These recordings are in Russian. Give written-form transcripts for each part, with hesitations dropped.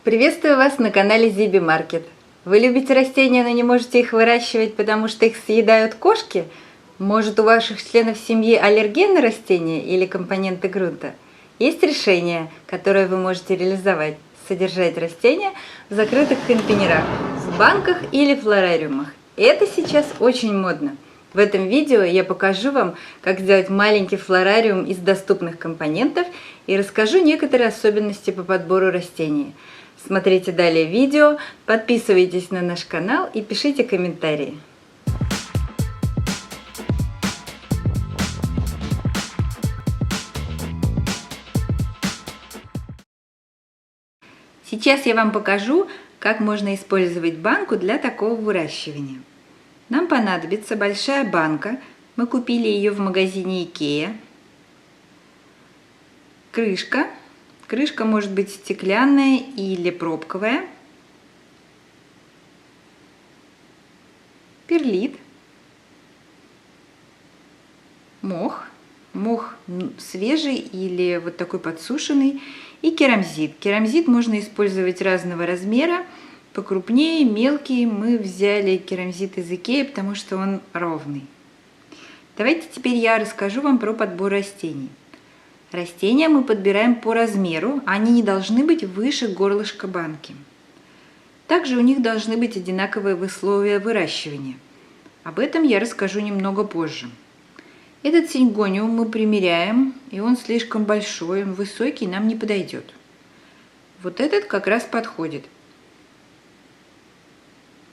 Приветствую вас на канале Zibi Market. Вы любите растения, но не можете их выращивать, потому что их съедают кошки? Может, у ваших членов семьи аллерген на растения или компоненты грунта? Есть решение, которое вы можете реализовать. Содержать растения в закрытых контейнерах, в банках или флорариумах. Это сейчас очень модно. В этом видео я покажу вам, как сделать маленький флорариум из доступных компонентов и расскажу некоторые особенности по подбору растений. Смотрите далее видео, подписывайтесь на наш канал и пишите комментарии. Сейчас я вам покажу, как можно использовать банку для такого выращивания. Нам понадобится большая банка, мы купили ее в магазине IKEA. Крышка может быть стеклянная или пробковая. Перлит. Мох свежий или вот такой подсушенный. И керамзит. Керамзит можно использовать разного размера. Покрупнее, мелкий. Мы взяли керамзит из IKEA, потому что он ровный. Давайте теперь я расскажу вам про подбор растений. Растения мы подбираем по размеру, они не должны быть выше горлышка банки. Также у них должны быть одинаковые условия выращивания. Об этом я расскажу немного позже. Этот сингониум мы примеряем, и он слишком большой, он высокий, нам не подойдет. Вот этот как раз подходит.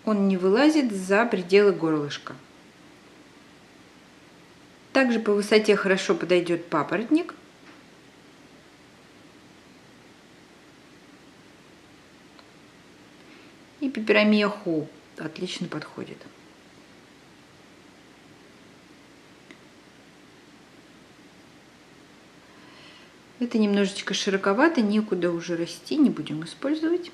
Он не вылазит за пределы горлышка. Также по высоте хорошо подойдет папоротник. И пеперомия Хоуп отлично подходит. Это немножечко широковато, некуда уже расти, не будем использовать.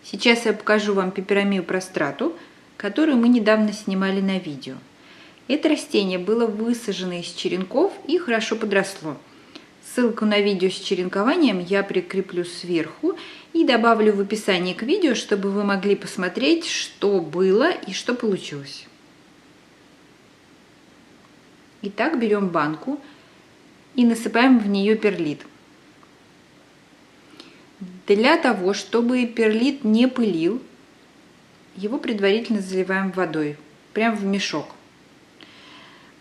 Сейчас я покажу вам пеперомию прострату, которую мы недавно снимали на видео. Это растение было высажено из черенков и хорошо подросло. Ссылку на видео с черенкованием я прикреплю сверху и добавлю в описании к видео, чтобы вы могли посмотреть, что было и что получилось. Итак, берем банку и насыпаем в нее перлит. Для того, чтобы перлит не пылил, его предварительно заливаем водой, прямо в мешок.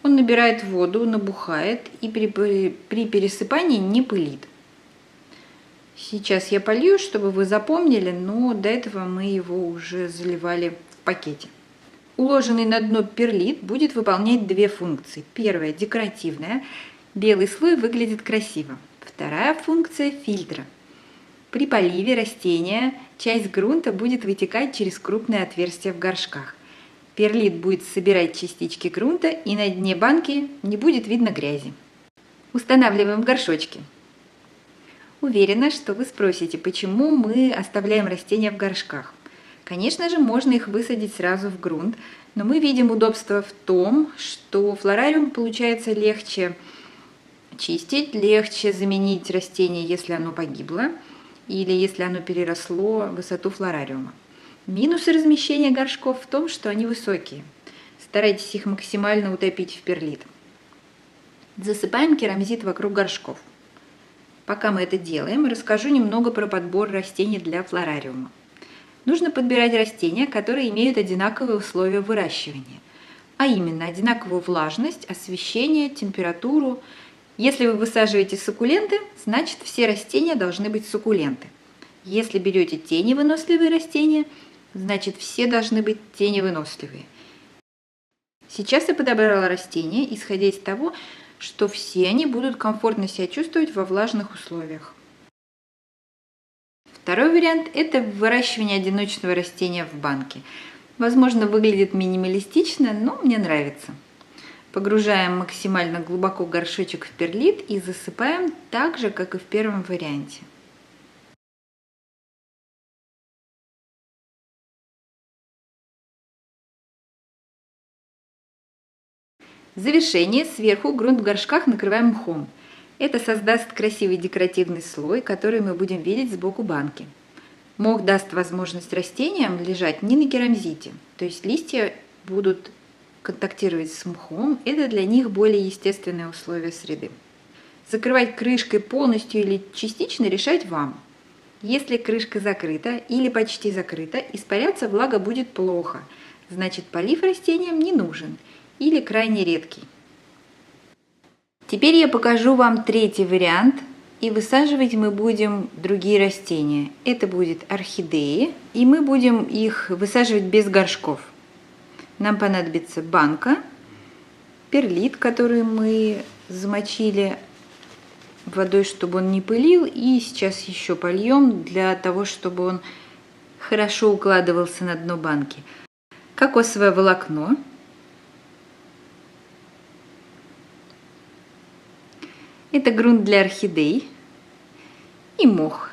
Он набирает воду, набухает и при пересыпании не пылит. Сейчас я полью, чтобы вы запомнили, но до этого мы его уже заливали в пакете. Уложенный на дно перлит будет выполнять две функции. Первая – декоративная. Белый слой выглядит красиво. Вторая функция – фильтра. При поливе растения часть грунта будет вытекать через крупные отверстия в горшках. Перлит будет собирать частички грунта, и на дне банки не будет видно грязи. Устанавливаем в горшочки. Уверена, что вы спросите, почему мы оставляем растения в горшках. Конечно же, можно их высадить сразу в грунт, но мы видим удобство в том, что флорариум получается легче чистить, легче заменить растение, если оно погибло, или если оно переросло высоту флорариума. Минусы размещения горшков в том, что они высокие. Старайтесь их максимально утопить в перлит. Засыпаем керамзит вокруг горшков. Пока мы это делаем, расскажу немного про подбор растений для флорариума. Нужно подбирать растения, которые имеют одинаковые условия выращивания, а именно одинаковую влажность, освещение, температуру. Если вы высаживаете суккуленты, значит все растения должны быть суккуленты. Если берете теневыносливые растения, значит все должны быть теневыносливые. Сейчас я подобрала растения, исходя из того, что все они будут комфортно себя чувствовать во влажных условиях. Второй вариант – это выращивание одиночного растения в банке. Возможно, выглядит минималистично, но мне нравится. Погружаем максимально глубоко горшочек в перлит и засыпаем так же, как и в первом варианте. В завершение сверху грунт в горшках накрываем мхом. Это создаст красивый декоративный слой, который мы будем видеть сбоку банки. Мох даст возможность растениям лежать не на керамзите, то есть листья будут контактировать с мхом, это для них более естественные условия среды. Закрывать крышкой полностью или частично решать вам. Если крышка закрыта или почти закрыта, испаряться влага будет плохо, значит полив растениям не нужен или крайне редкий. Теперь я покажу вам третий вариант, и высаживать мы будем другие растения. Это будет орхидеи, и мы будем их высаживать без горшков. Нам понадобится банка, перлит, который мы замочили водой, чтобы он не пылил, и сейчас еще польем для того, чтобы он хорошо укладывался на дно банки. Кокосовое волокно. Это грунт для орхидей и мох.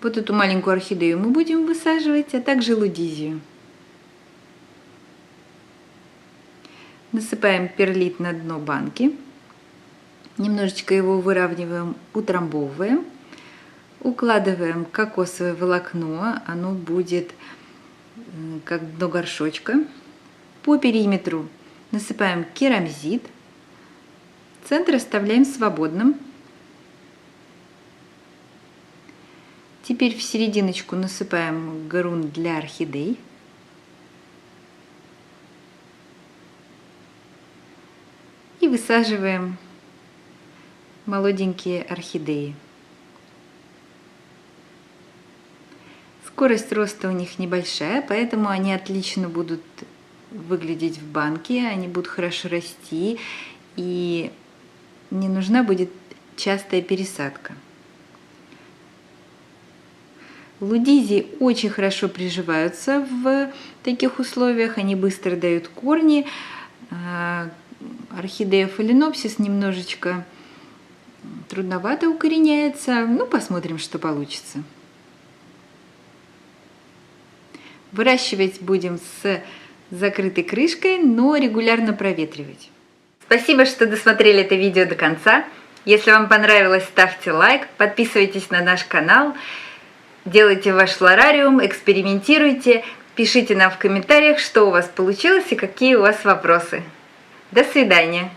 Вот эту маленькую орхидею мы будем высаживать, а также лудизию. Насыпаем перлит на дно банки. Немножечко его выравниваем, утрамбовываем. Укладываем кокосовое волокно, оно будет как дно горшочка. По периметру насыпаем керамзит. Центр оставляем свободным. Теперь в серединочку насыпаем грунт для орхидей. И высаживаем молоденькие орхидеи. Скорость роста у них небольшая, поэтому они отлично будут выглядеть в банке, они будут хорошо расти, и не нужна будет частая пересадка. Лудизии очень хорошо приживаются в таких условиях, они быстро дают корни. Орхидея фаленопсис немножечко трудновато укореняется, ну посмотрим, что получится. Выращивать будем с закрытой крышкой, но регулярно проветривать. Спасибо, что досмотрели это видео до конца. Если вам понравилось, ставьте лайк, подписывайтесь на наш канал, делайте ваш флорариум, экспериментируйте, пишите нам в комментариях, что у вас получилось и какие у вас вопросы. До свидания!